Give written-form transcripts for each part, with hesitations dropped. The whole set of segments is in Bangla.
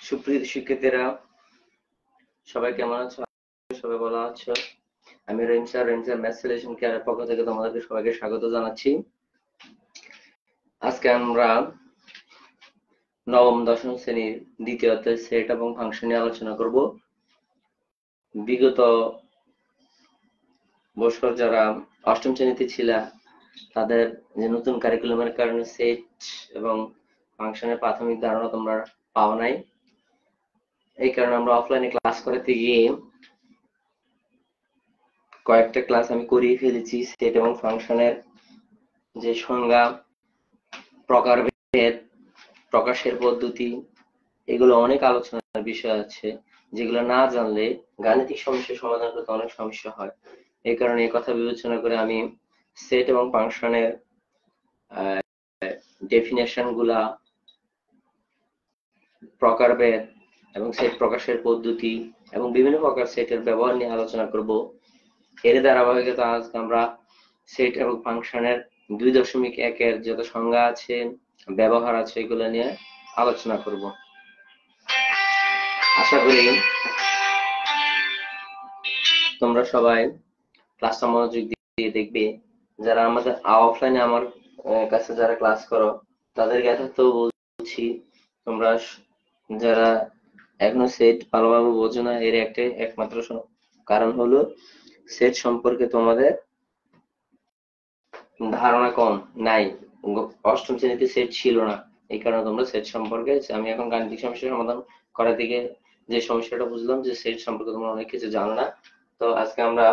সুপ্রিয় শিক্ষার্থীরা, সবাই কেমন আছো? সবাই ভালো আছো? আমি রহিম স্যার, ম্যাথ সলিউশন কেয়ারের পক্ষ থেকে তোমাদেরকে সবাইকে স্বাগত জানাচ্ছি। আজকে আমরা নবম দশম শ্রেণীর দ্বিতীয় অধ্যায় সেট এবং ফাংশন নিয়ে আলোচনা করব। বিগত বছর যারা অষ্টম শ্রেণীতে ছিল তাদের যে নতুন কারিকুলামের কারণে সেট এবং ফাংশনের প্রাথমিক ধারণা তোমরা পাও নাই। এই কারণে আমরা অফলাইনে ক্লাস করতে গিয়ে কয়েকটা ক্লাস আমি করিয়ে ফেলেছি। সেট এবং ফাংশনের যে সংজ্ঞা, প্রকারভেদ, প্রকাশের পদ্ধতি, এগুলো অনেক আলোচনার বিষয় আছে, যেগুলো না জানলে গাণিতিক সমস্যার সমাধান করতে অনেক সমস্যা হয়। এই কারণে এই কথা বিবেচনা করে আমি সেট এবং ফাংশনের ডেফিনেশন গুলা, প্রকারভেদ এবং সেট প্রকাশের পদ্ধতি এবং বিভিন্ন প্রকার সেটের ব্যবহার নিয়ে আলোচনা করব। এর ধারাবাহিকতা আজকে আমরা সেট এবং ফাংশনের 2.1 যত সংজ্ঞা আছে, ব্যবহার আছে, এগুলো নিয়ে আলোচনা করব। আশা করি তোমরা সবাই ক্লাসটা মনোযোগ দিয়ে দেখবে। যারা আমাদের অফলাইনে আমার কাছে যারা ক্লাস করো তাদেরকে তো বলছি, তোমরা যারা এখনো সেট ভালোভাবে বোঝো না, এর একমাত্র কারণ হলো সেট সম্পর্কে তোমাদের ধারণা কম নাই। অষ্টম শ্রেণীতে সেট ছিল না, এই কারণে তোমরা সেট সম্পর্কে, আমি এখন গাণিতিক সমস্যার সমাধান করার দিকে যে সমস্যাটা বুঝলাম যে সেট সম্পর্কে তোমরা অনেক কিছু জানো না। তো আজকে আমরা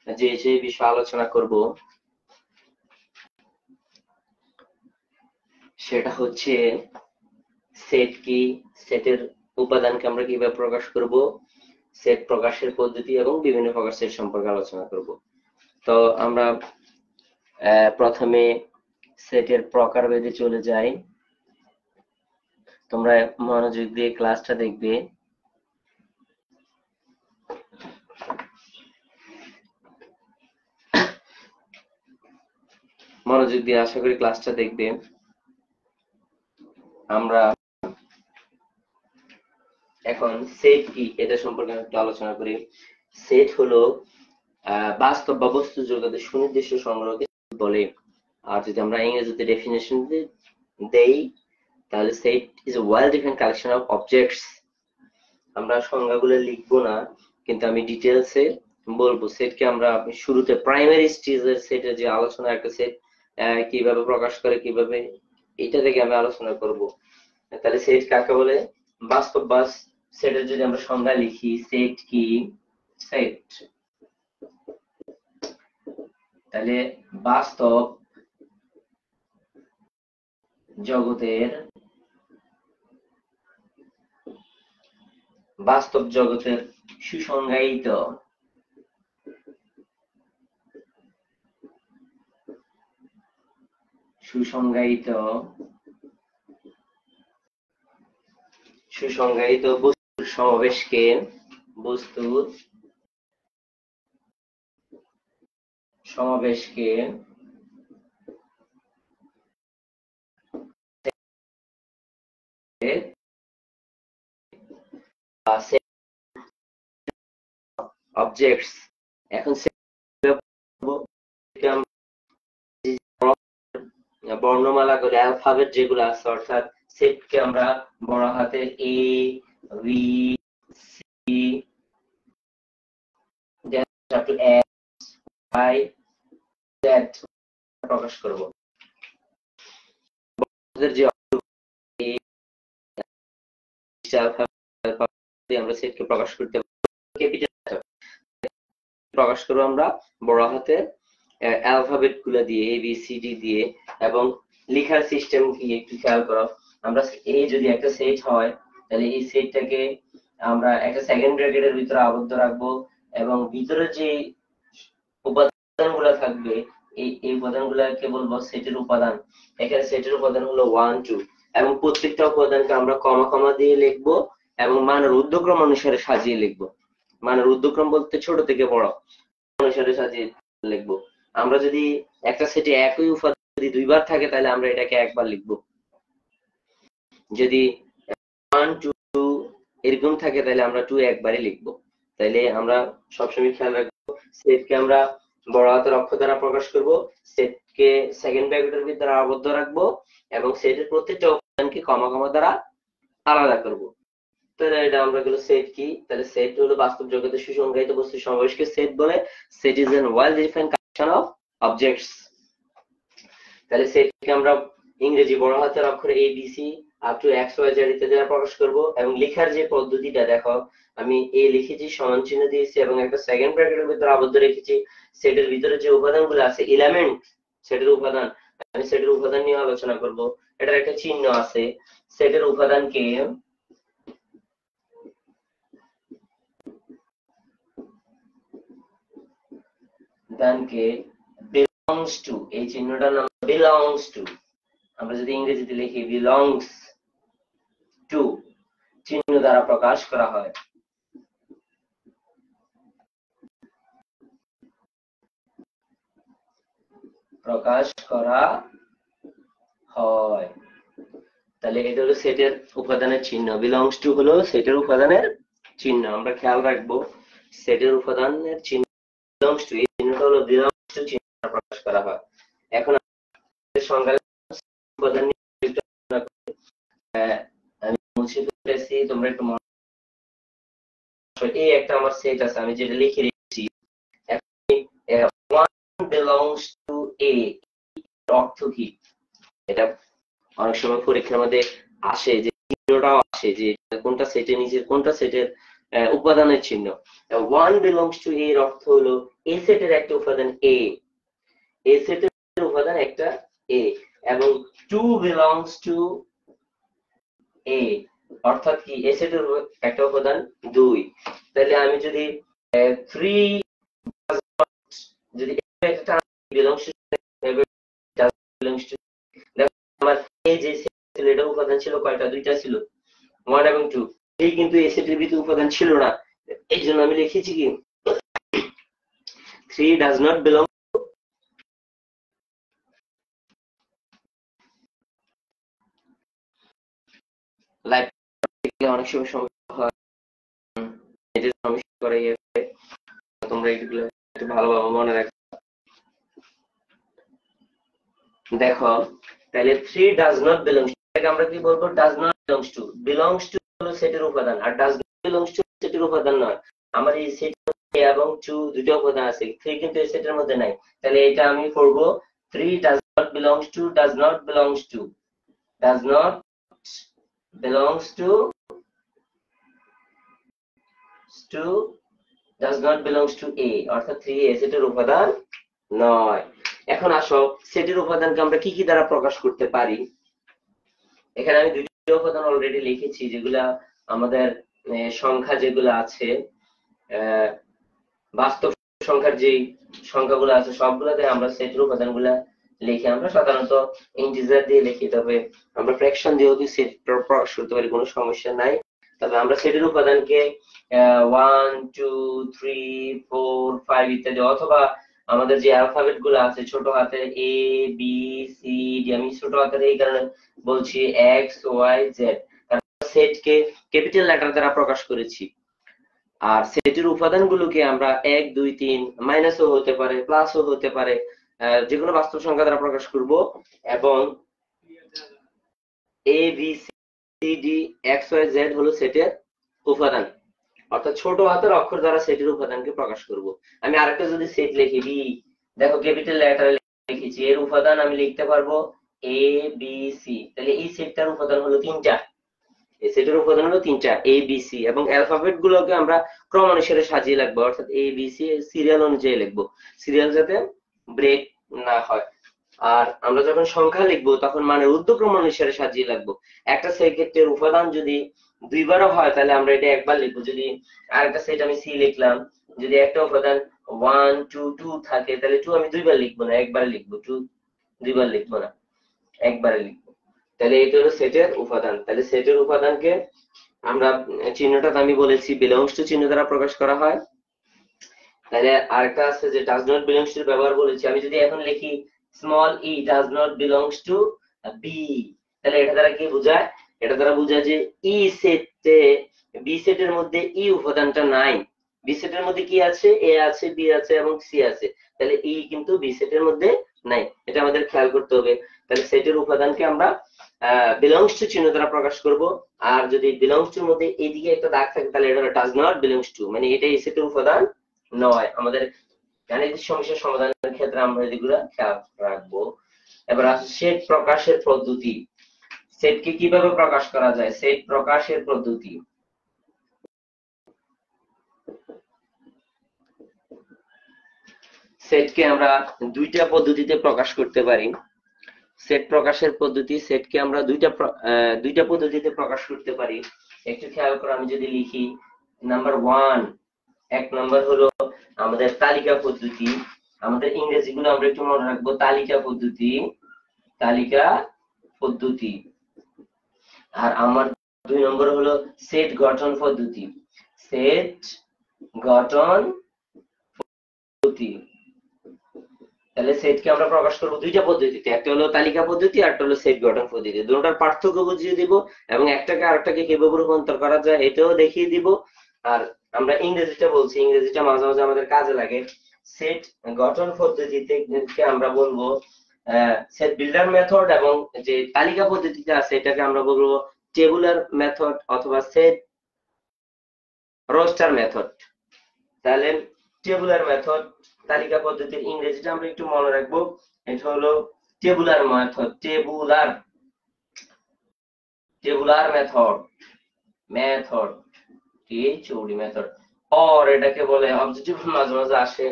যে বিষয়ে আলোচনা করব সেটা হচ্ছে সেট কি, সেটের উপাদানকে আমরা কিভাবে প্রকাশ করব, সেট প্রকাশের পদ্ধতি এবং বিভিন্ন প্রকার সেট সম্পর্কে আলোচনা করব। তো আমরা প্রথমে সেটের প্রকারভেদে চলে যাই। তোমরা মনোযোগ দিয়ে ক্লাসটা দেখবে। মনোযোগ দিয়ে আশা করি ক্লাসটা দেখবে। আমরা এখন সেট কি এটা সম্পর্কে একটু আলোচনা করি। সেট হলো বাস্তব বা বস্তু জগতের সুনির্দিষ্ট সংগ্রহকে বলে। আর যদি আমরা ইংরেজিতে ডেফিনেশন দেই তাহলে set is a well defined collection of objects। আমরা সংজ্ঞাগুলো লিখবো না, কিন্তু আমি ডিটেলসে বলবো। সেটকে আমরা শুরুতে প্রাইমারি স্টেজের সেটের যে আলোচনা, একটা সেট কিভাবে প্রকাশ করে, কিভাবে, এটা থেকে আমি আলোচনা করব। তাহলে সেট কাকে বলে? বাস্তব বা সেটের যদি আমরা সংজ্ঞা লিখি, সেট কি? সেট তাহলে বাস্তব জগতের সুসংজ্ঞায়িত বস্তুর সমাবেশকে অবজেক্টস। এখন বর্ণমালা করে অ্যালফাবেট যেগুলো আছে, অর্থাৎ সেটকে আমরা বড় হাতের A, B, C, up to X, Y, Z প্রকাশ করব। যে আমরা সেটকে প্রকাশ করতে প্রকাশ করব আমরা বড় হাতের অ্যালফাবেট গুলো দিয়ে, এ বি সি ডি দিয়ে। এবং লেখার সিস্টেম কি একটু খেয়াল করো। আমরা এই যদি একটা সেট হয় তাহলে এই সেটটাকে আমরা একটা সেকেন্ড ব্র্যাকেটের ভিতরে আবদ্ধ রাখবো, এবং ভিতরে যে উপাদানগুলো থাকবে এই উপাদানগুলোকে বলবো সেটের উপাদান। এখানে সেটের উপাদান হলো 1 2, এবং প্রত্যেকটা উপাদানকে আমরা কমা কমা দিয়ে লিখবো এবং মানের ঊর্ধ্বক্রম অনুসারে সাজিয়ে লিখবো। মানের ঊর্ধ্বক্রম বলতে ছোট থেকে বড় অনুসারে সাজিয়ে লিখবো। আমরা যদি একটা সেটে একই উপাদান যদি দুইবার থাকে তাহলে আমরা এটাকে একবার লিখবো। যদি 1 2 এরকম থাকে তাহলে আমরা টু একবারে লিখবো। তাইলে আমরা সবসময় খেয়াল রাখবো সেটকে আমরা বড় হাতের অক্ষর দ্বারা প্রকাশ করব, সেটকে সেকেন্ড ব্র্যাকেটের ভিতরে আবদ্ধ রাখবো এবং সেটের প্রত্যেকটা উপাদানকে কমা কমা দ্বারা আলাদা করব। তাহলে এটা আমরা গেল সেট কি, তাহলে সেট হলো বাস্তব জগতে সুসংজ্ঞায়িত বস্তুর সমাবেশকে সেট বলে। Set is an well defined collection of objects. তাহলে সেটকে আমরা ইংরেজি বড় হাতের অক্ষর A B C up to X Y Z ইত্যাদি দ্বারা প্রকাশ করব। এবং লেখার যে পদ্ধতিটা দেখো, আমি এ লিখেছি, সমান চিহ্ন দিয়েছি এবং একটা সেকেন্ড ব্র্যাকেটের ভিতরে আবদ্ধ রেখেছি। সেটের ভিতরে যে উপাদানগুলো আছে এলিমেন্ট, সেটের উপাদান, আমি সেটের উপাদান নিয়ে আলোচনা করব। এটার একটা চিহ্ন আছে। সেটের উপাদানকে belongs to, এই চিহ্নটার নাম belongs to। আমরা যদি ইংরেজিতে লিখি belongs to চিহ্ন দ্বারা প্রকাশ করা হয়। তাহলে এটা হলো সেটের উপাদানের চিহ্ন, belongs to হলো সেটের উপাদানের চিহ্ন। আমরা খেয়াল রাখবো সেটের উপাদানের চিহ্ন belongs to, এই চিহ্নটা হলো belongs to চিহ্ন দ্বারা প্রকাশ করা হয়। এখন সংজ্ঞা উপাদান নিয়ে আমি মুছে ফেলেছি, তোমরা একটু এই একটা আমার সেট আছে, আমি যেটা লিখে রেখেছি one belongs to a, অর্থ কি? এটা অনেক সময় পরীক্ষার মধ্যে আসে, যে চিহ্নটাও আসে যে কোনটা সেটের নিচে কোনটা সেটের উপাদানের চিহ্ন। one belongs to a এর অর্থ হলো এ সেটের একটা উপাদান এ, এ সেটের উপাদান একটা এ, এবং two belongs to a অর্থাৎ কি এ সেটের একটা উপাদান 2। তাহলে আমি যদি 3 যদি একটা belongs to আমার এই যে সেটের এটা উপাদান ছিল কয়টা? দুইটা ছিল, 1 এবং 2। এই কিন্তু এই সেটের ভিতরে উপাদান ছিল না, এই জন্য আমি লিখেছি কি 3 does not belong লাইফ। অনেক সময় সমস্যা হয়, এদের সমস্যা করে, তোমরা এগুলো একটু ভালোভাবে মনে রাখো। দেখো তাহলে 3 does not belong to, এটাকে আমরা কি বলবো? does not belongs to। belongs to হলো সেটের উপাদান, আর does not belongs to সেটের উপাদান নয়। আমার এই সেট এবং 2 দুটো উপাদান আছে, 3 কিন্তু এই সেটের মধ্যে নাই। তাহলে এটা আমি করব 3 does not belongs to, does not belongs to, does not belongs to does not belongs to a, অর্থাৎ 3 এ সেটের উপাদান নয়। এখন আসো সেটের উপাদানকে আমরা কি কি দ্বারা প্রকাশ করতে পারি। এখানে আমি দুইটা উপাদান অলরেডি লিখেছি, যেগুলা আমাদের সংখ্যা যেগুলো আছে, বাস্তব সংখ্যার যে সংখ্যাগুলো আছে সবগুলোতে আমরা সেটের উপাদানগুলা লিখি। আমরা সাধারণত ইন্টিজার দিয়ে লিখি, তবে আমরা ফ্র্যাকশন দিয়েও কি সেট প্রকাশ করতে পারি, কোনো সমস্যা নাই। তবে আমরা সেটের উপাদানকে 1 2 3 4 5 ইত্যাদি, অথবা আমাদের যে অ্যালফাবেট গুলো আছে ছোট হাতের এ বি সি ডি, আমি ছোট হাতের এই কারণে বলছি এক্স ওয়াই জেড, সেটকে ক্যাপিটাল লেটার দ্বারা প্রকাশ করেছি। আর সেটের উপাদানগুলোকে আমরা 1 2 3 মাইনাসও হতে পারে প্লাসও হতে পারে, যেকোনো বাস্তব সংখ্যা দ্বারা প্রকাশ করব। এবং A B C D X Y Z হলো সেটের উপাদান, অর্থাৎ ছোট হাতের অক্ষর দ্বারা সেটের উপাদানকে প্রকাশ করব। আমি আরেকটা যদি সেট লিখি বি, দেখো ক্যাপিটাল লেটার লিখেছি, এর উপাদান আমি লিখতে পারবো এ বি সি। তাহলে এই সেটটার উপাদান হলো 3টা, এই সেটের উপাদান হলো 3টা এ বি সি, এবং অ্যালফাবেট গুলোকে আমরা ক্রম অনুসারে সাজিয়ে লিখবো, অর্থাৎ এ বি সি সিরিয়াল অনুযায়ী লিখবো, সিরিয়াল যাতে ব্রেক না হয়। আর আমরা যখন সংখ্যা লিখবো তখন মানে ঊর্ধ্বক্রম অনুসারে সাজিয়ে লিখবো। একটা সেটের উপাদান যদি দুইবারও হয় তাহলে আমরা এটা একবার লিখবো। যদি আরেকটা সেট আমি সি লিখলাম, যদি একটা উপাদান 1 2 2 থাকে তাহলে 2 আমি দুইবার লিখবো না, একবার লিখবো। 2 দুইবার লিখবো না, একবারে লিখবো। তাহলে এটা হলো সেটের উপাদান। তাহলে সেটের উপাদানকে আমরা চিহ্নটা আমি বলেছি বিলংস টু চিহ্ন দ্বারা প্রকাশ করা হয়। তাহলে আরেকটা আছে যে ডাজ নট বিলংস টু ব্যবহার বলেছি। আমি যদি এখন লিখি small e does not belongs to be, তাহলে এটা দ্বারা কি বোঝায়? এটা দ্বারা বোঝায় যে ই সেটে বি সেটের মধ্যে ই উপাদানটা নাই। বি সেটের মধ্যে কি আছে? এ আছে, বি আছে এবং সি আছে। তাহলে ই কিন্তু বি সেটের মধ্যে নাই, এটা আমাদের খেয়াল করতে হবে। তাহলে সেটের উপাদানকে আমরা বিলংস টু চিহ্ন দ্বারা প্রকাশ করব। আর যদি বিলংস টুর মধ্যে এইদিকে একটা দাগ থাকে তাহলে এটা ডাজ নট বিলংস টু, মানে এটা এই সেটের উপাদান নয়। আমাদের গাণিতিক সমস্যার সমাধানের ক্ষেত্রে আমরা এগুলো খেয়াল রাখবো। এবার আসছে সেট প্রকাশের পদ্ধতি। সেটকে কিভাবে প্রকাশ করা যায়? সেট প্রকাশের পদ্ধতি। সেটকে আমরা দুইটা পদ্ধতিতে প্রকাশ করতে পারি। সেট প্রকাশের পদ্ধতি, সেটকে আমরা দুইটা পদ্ধতিতে প্রকাশ করতে পারি। একটু খেয়াল করো, আমি যদি লিখি নাম্বার 1, এক নাম্বার হলো আমাদের তালিকা পদ্ধতি। আমাদের ইংরেজি গুলো আমরা একটু মনে রাখবো, তালিকা পদ্ধতি, তালিকা পদ্ধতি। আর আমার 2 নম্বর হলো সেট গঠন পদ্ধতি, সেট গঠন পদ্ধতি। তাহলে সেটকে আমরা প্রকাশ করব দুইটা পদ্ধতিতে, একটা হলো তালিকা পদ্ধতি আর একটা হলো সেট গঠন পদ্ধতি। দুটোটার পার্থক্য বুঝিয়ে দিব এবং একটাকে আরেকটাকে কিভাবে রূপান্তর করা যায় এটাও দেখিয়ে দিব। আর আমরা ইংরেজিটা বলছি, ইংরেজিটা মাঝে মাঝে আমাদের কাজে লাগে। সেট গঠন পদ্ধতিতে আমরা বলবো সেট বিল্ডার মেথড, এবং যে তালিকা পদ্ধতিতে আছে এটাকে আমরা বলবো টেবুলার মেথড অথবা সেট রোস্টার মেথড। তাহলে টেবুলার মেথড, তালিকা পদ্ধতির ইংরেজিটা আমরা একটু মনে রাখবো, এটা হলো tabular method, tabular method, method T H O D method. Or এটাকে বলে অবজেক্টিভ, মাঝে মাঝে আসে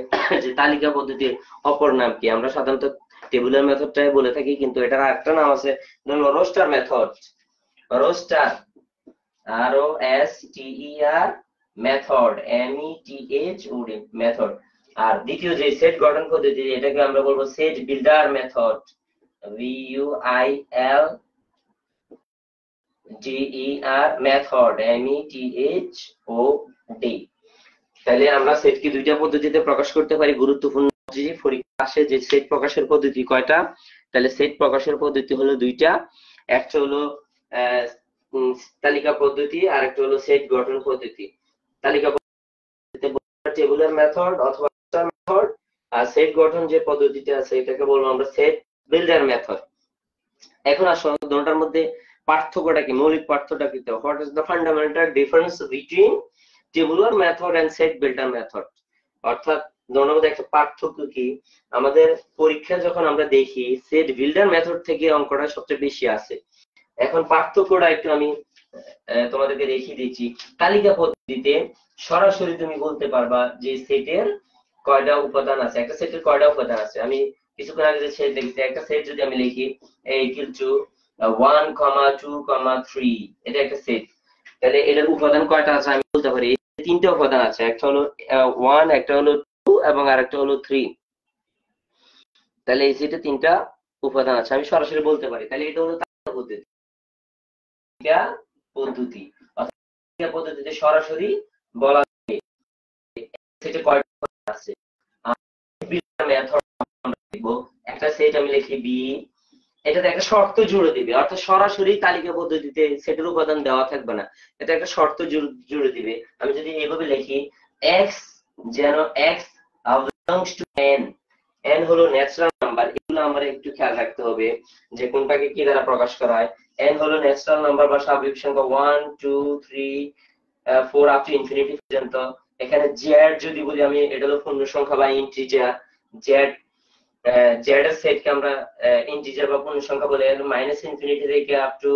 যে তালিকা পদ্ধতির অপর নাম কি? আমরা সাধারণত টেবুলার মেথডটাই বলে থাকি, কিন্তু এটার আরেকটা নাম আছে, রোস্টার মেথড, রোস্টার, আর ও এস টি ই আর মেথড, METHOD মেথড। আর দ্বিতীয় যে সেট গঠন পদ্ধতি এটাকে আমরা বলবো set builder method, VUILDER method, METHOD। তাহলে আমরা সেটকে দুইটা পদ্ধতিতে প্রকাশ করতে পারি। গুরুত্বপূর্ণ যে পরীক্ষা আসে যে সেট প্রকাশের পদ্ধতি কয়টা, তাহলে সেট প্রকাশের পদ্ধতি হলো দুইটা, একটা হলো তালিকা পদ্ধতি আর একটা হলো সেট গঠন পদ্ধতি। তালিকা পদ্ধতিতে টেবুলার মেথড অথবা মেথড, আর সেট গঠন যে পদ্ধতিতে আছে এটাকে বলবো আমরা সেট বিল্ডার মেথড। এখন আসলে দুটোটার মধ্যে পার্থক্যটা কি, মৌলিক পার্থক্যটা কি? What is the fundamental difference between tabular method and set builder method? অর্থাৎ দুটোর মধ্যে একটা পার্থক্য কি? আমাদের পরীক্ষা যখন আমরা দেখি সেট বিল্ডার মেথড থেকে অঙ্কটা সবচেয়ে বেশি আসে। এখন পার্থক্যটা একটু আমি তোমাদেরকে দেখিয়ে দিচ্ছি। তালিকা পদ্ধতিতে সরাসরি তুমি বলতে পারবা যে সেটের কয়টা উপাদান আছে, একটা সেটের কয়টা উপাদান আছে। আমি কিছুক্ষণ আগে যে সেট দেখছি, একটা সেট যদি আমি লিখি ইকুয়াল টু 1, 2, 3, এটা একটা সেট। তাহলে এটার উপাদান কয়টা আছে আমি বলতে পারি, তিনটা উপাদান আছে, একটা হলো 1, একটা হলো 2 এবং আরেকটা হলো 3। তাহলে এই সেটে তিনটা উপাদান আছে, আমি সরাসরি বলতে পারি। তাহলে এটা হলো তালিকা পদ্ধতি, পদ্ধতি অর্থাৎ পদ্ধতিতে সরাসরি বলা যায় সেটে কয়টা আছে। মেথড আমরা লিখব, একটা সেট আমি লিখি বি, এটাতে একটা শর্ত জুড়ে দিবে, অর্থাৎ সরাসরি তালিকা পদ্ধতিতে সেটের উপাদান দেওয়া থাকবে না, এটা একটা শর্ত জুড়ে দিবে। আমি যদি এইভাবে লিখি x, যেন x belongs to n, n হলো ন্যাচারাল নাম্বার, এগুলো আমরা একটু খেয়াল রাখতে হবে যে কোনটাকে কি দ্বারা প্রকাশ করা হয়। n হলো ন্যাচারাল নাম্বার বা স্বাভাবিক সংখ্যা 1, 2, 3, 4 আপ টু ইনফিনিটি পর্যন্ত। এখানে z যদি বলি আমি, এটা হলো পূর্ণ সংখ্যা বা ইন্টিজার। z এর সেটকে আমরা ইন্টিজার বা পূর্ণ সংখ্যা বলে, মাইনাস ইনফিনিটি থেকে up to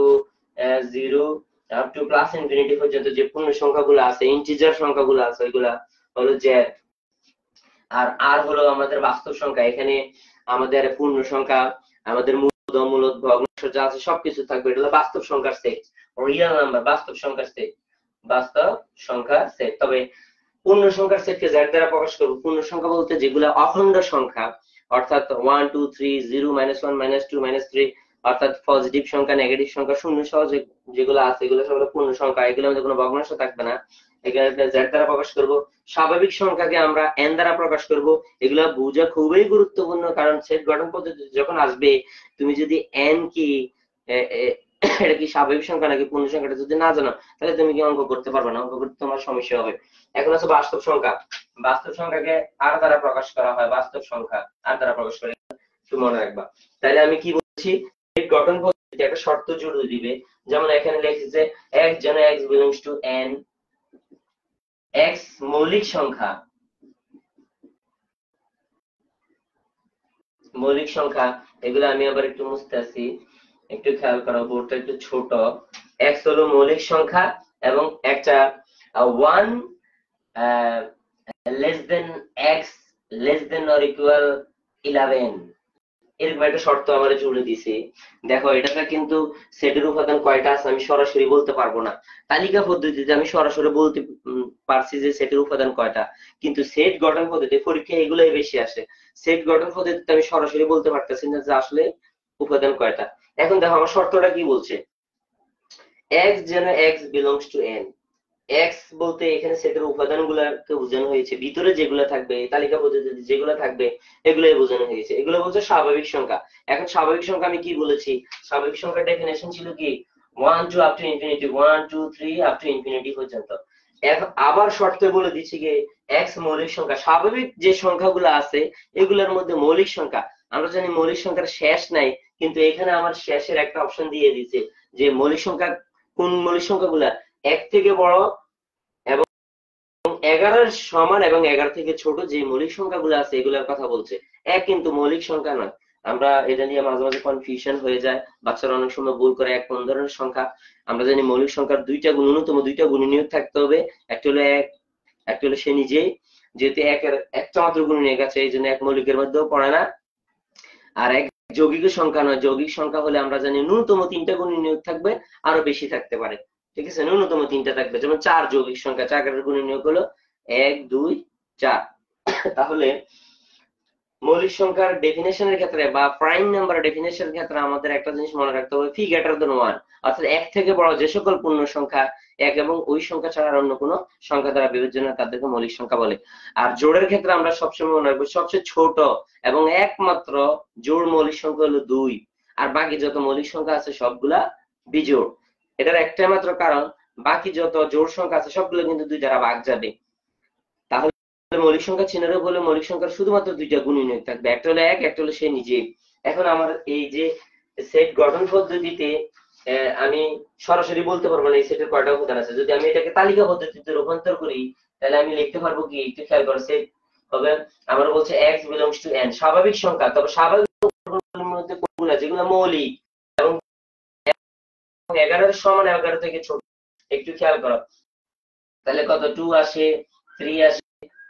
0 up to plus infinity পর্যন্ত যে পূর্ণ সংখ্যাগুলো আছে, ইন্টিজার সংখ্যাগুলো আছে, ওইগুলা হলো z। আর r হলো আমাদের বাস্তব সংখ্যা, এখানে আমাদের পূর্ণ সংখ্যা, আমাদের মূলদ ভগ্নাংশ যা আছে সবকিছু থাকবে, এটা হলো বাস্তব সংখ্যার সেট, রিয়েল নাম্বার, বাস্তব সংখ্যার সেট, বাস্তব সংখ্যার সেট। তবে পূর্ণ সংখ্যার সেটকে z দ্বারা প্রকাশ করব। পূর্ণ সংখ্যা বলতে যেগুলো অখণ্ড সংখ্যা, অর্থাৎ 1, 2, 3, 0, -1, -2, -3, অর্থাৎ পজিটিভ সংখ্যা, নেগেটিভ সংখ্যা, শূন্য সহ যেগুলো আছে এগুলো সব হলো পূর্ণ সংখ্যা, এগুলোর মধ্যে কোনো ভগ্নাংশ থাকবে না, এখানে z দ্বারা প্রকাশ করব। স্বাভাবিক সংখ্যাকে আমরা n দ্বারা প্রকাশ করব। এগুলো বোঝা খুবই গুরুত্বপূর্ণ, কারণ সেট গঠন পদ্ধতি যখন আসবে তুমি যদি n কি এটা কি স্বাভাবিক সংখ্যা নাকি পূর্ণ সংখ্যা, এটা যদি না জানো তাহলে তুমি কি অঙ্ক করতে পারবে না, অঙ্ক করতে তোমার সমস্যা হবে। এখন আছে বাস্তব সংখ্যা। বাস্তব সংখ্যাকে আর দ্বারা প্রকাশ করা হয়, বাস্তব সংখ্যা আর দ্বারা প্রকাশ করে, একটু মনে রাখবা। তাহলে আমি কি বলছি, গঠন পদ্ধতিতে একটা শর্ত জুড়ে দিবে। যেমন এখানে লিখেছে x যেন x belongs to n, x মৌলিক সংখ্যা, মৌলিক সংখ্যা এগুলো আমি আবার একটু মুছতে আছি, একটু খেয়াল করো, বোর্ডটা একটু ছোট। x হলো মৌলিক সংখ্যা এবং একটা 1 less than x less than or equal 11, এরকম একটা শর্ত আমরা জুড়ে দিছি। দেখো এটাতে কিন্তু সেটের উপাদান কয়টা আছে আমি সরাসরি বলতে পারবো না, তালিকা পদ্ধতিতে আমি সরাসরি বলতে পারছি যে সেটের উপাদান কয়টা, কিন্তু সেট গঠন পদ্ধতি পরীক্ষায় এগুলোই বেশি আসে। সেট গঠন পদ্ধতিতে আমি সরাসরি বলতে পারতেছি না যে আসলে উপাদান কয়টা। এখন দেখো আমার শর্তটা কি বলছে, x যেন x belongs to n, x বলতে এখানে সেটের উপাদানগুলোকে বোঝানো হয়েছে, ভিতরে যেগুলো থাকবে তালিকা পদ্ধতিতে যেগুলো থাকবে এগুলোই বোঝানো হয়েছে, এগুলো বলছে স্বাভাবিক সংখ্যা। এখন স্বাভাবিক সংখ্যা আমি কি বলেছি, স্বাভাবিক সংখ্যার ডেফিনেশন ছিল কি 1 2 up to infinity, 1 2 3 up to infinity পর্যন্ত। এখন আবার শর্তে বলে দিচ্ছি কি x মৌলিক সংখ্যা, স্বাভাবিক যে সংখ্যাগুলো আছে এগুলোর মধ্যে মৌলিক সংখ্যা, আমরা জানি মৌলিক সংখ্যার শেষ নাই, কিন্তু এখানে আমার শেষের একটা অপশন দিয়ে দিয়েছে যে মৌলিক সংখ্যা কোন মৌলিক সংখ্যাগুলা এক থেকে বড় এবং 11 সমান এবং 11 থেকে ছোট যে মৌলিক সংখ্যাগুলো আছে এগুলোর কথা বলছে। এক কিন্তু মৌলিক সংখ্যা নয়, আমরা এটা নিয়ে মাঝে মাঝে কনফিউশন হয়ে যায়, বাচ্চারা অনেক সময় ভুল করে। এক কোন ধরনের সংখ্যা, আমরা জানি মৌলিক সংখ্যার ন্যূনতম দুইটা গুণনীয়ক থাকতে হবে, একটা হলো এক, একটা হলো সে নিজেই, যেহেতু একের একটা মাত্র গুণনীয়ক আছে এই জন্য এক মৌলিকের মধ্যেও পড়ে না। আর এক যৌগিক সংখ্যা নয়, যৌগিক সংখ্যা হলে আমরা জানি ন্যূনতম তিনটা গুণনীয়ক থাকবে, আরো বেশি থাকতে পারে, ঠিক আছে, ন্যূনতম তিনটা থাকবে। যেমন 4 যৌগিক সংখ্যা, 4 গুণনীয়ক হলো 1 2 4। তাহলে মৌলিক সংখ্যার ডেফিনেশনের ক্ষেত্রে বা প্রাইম নাম্বার ডেফিনেশনের ক্ষেত্রে আমাদের একটা জিনিস মনে রাখতে হবে, পি গ্রেটার দ্যান 1, অর্থাৎ এক থেকে বড় যে সকল পূর্ণ সংখ্যা এক এবং ওই সংখ্যা ছাড়া আর অন্য কোনো সংখ্যা দ্বারা বিবেচ্য নয় তাদেরকে মৌলিক সংখ্যা বলে। আর জোড়ের ক্ষেত্রে আমরা সবসময় মনে রাখবো সবচেয়ে ছোট এবং একমাত্র জোড় মৌলিক সংখ্যা হলো 2, আর বাকি যত মৌলিক সংখ্যা আছে সবগুলা বিজোড়। এটার একটাই মাত্র কারণ, বাকি যত জোড় সংখ্যা আছে সবগুলো কিন্তু 2 দ্বারা ভাগ যাবে। তাহলে মৌলিক সংখ্যা চিহ্নের বলে মৌলিক সংখ্যার শুধুমাত্র দুইটা গুণনীয়ক থাকবে, একটা হলো এক, একটা হলো সে নিজে। এখন আমার এই যে সেট গঠন পদ্ধতিতে আমি সরাসরি বলতে পারবো না এই সেটের কয়টা উপাদান আছে। যদি আমি এটাকে তালিকা পদ্ধতিতে রূপান্তর করি তাহলে আমি লিখতে পারবো কি, একটু খেয়াল করো, সেট হবে আমরা বলছে x belongs to n, স্বাভাবিক সংখ্যা, তবে স্বাভাবিক সংখ্যাগুলোর মধ্যে কোনগুলো যেগুলো মৌলিক এবং 11 সমান 11 থেকে ছোট, একটু খেয়াল করো। তাহলে কত 2 আসে, 3 আসে,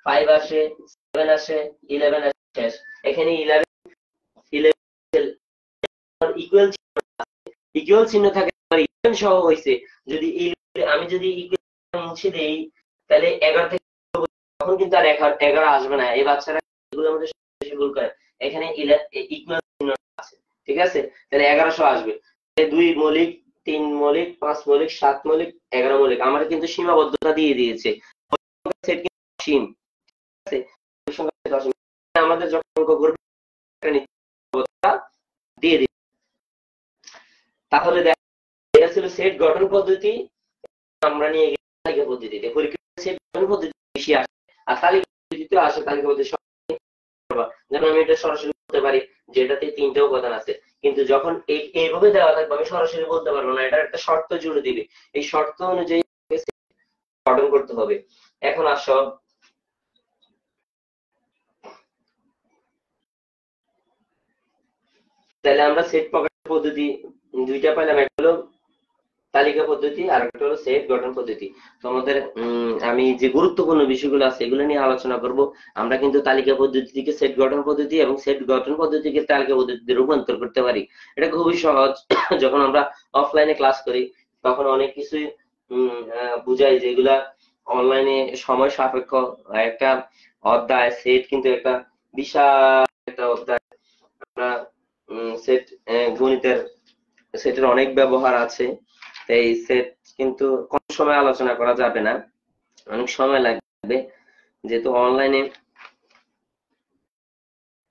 5 আসে, 7 আসে, 11 আসে। এখানে 11 ইকুয়াল ইকুয়াল চিহ্ন থাকে, আমার ইকুয়াল সহ হইছে। যদি আমি যদি ইকুয়াল মুছে দেই তাহলে 11 থেকে তখন কিন্তু আর 11 আসবে না। এই বাচ্চারা এগুলোর মধ্যে বেশি ভুল করে, এখানে ইকুয়াল চিহ্ন আছে, ঠিক আছে, তাহলে 1100 আসবে। 2 মৌলিক, 3 মৌলিক, 5 মৌলিক, 7 মৌলিক, 11 মৌলিক, আমার কিন্তু সীমাবদ্ধতা দিয়ে দিয়েছে সেট কিন্তু অসীম, ঠিক আছে, আমাদের যখন অঙ্ক করবে দিয়ে দিই। তাহলে এটা ছিল সেট গঠন পদ্ধতি, আমরা নিয়ে গেছি তালিকা পদ্ধতিতে। পরীক্ষায় সেট গঠন পদ্ধতি বেশি আসে আর তালিকা পদ্ধতিতে আসে তালিকা পদ্ধতি। যেমন আমি এটা সরাসরি বলতে পারি যে এটাতে 3টে উপাদান আছে, কিন্তু যখন এইভাবে দেওয়া থাকবে আমি সরাসরি বলতে পারবো না, এটার একটা শর্ত জুড়ে দিবে, এই শর্ত অনুযায়ী গঠন করতে হবে। এখন আসো তাহলে আমরা সেট প্রকাশ পদ্ধতি দুইটা পাইলাম, একটা হলো তালিকা পদ্ধতি আর একটা হলো সেট গঠন পদ্ধতি। তোমাদের আমি যে গুরুত্বপূর্ণ বিষয়গুলো আছে এগুলো নিয়ে আলোচনা করব। আমরা কিন্তু তালিকা পদ্ধতি থেকে সেট গঠন পদ্ধতি এবং সেট গঠন পদ্ধতিকে তালিকা পদ্ধতিতে রূপান্তর করতে পারি, এটা খুবই সহজ। যখন আমরা অফলাইনে ক্লাস করি তখন অনেক কিছুই বুঝাই যেগুলা অনলাইনে সময় সাপেক্ষ একটা অধ্যায়। সেট কিন্তু একটা বিশাল একটা অধ্যায়, আমরা সেট গণিতের সেটের অনেক ব্যবহার আছে, এই সেট কিন্তু কম সময় আলোচনা করা যাবে না, অনেক সময় লাগবে যেহেতু অনলাইনে।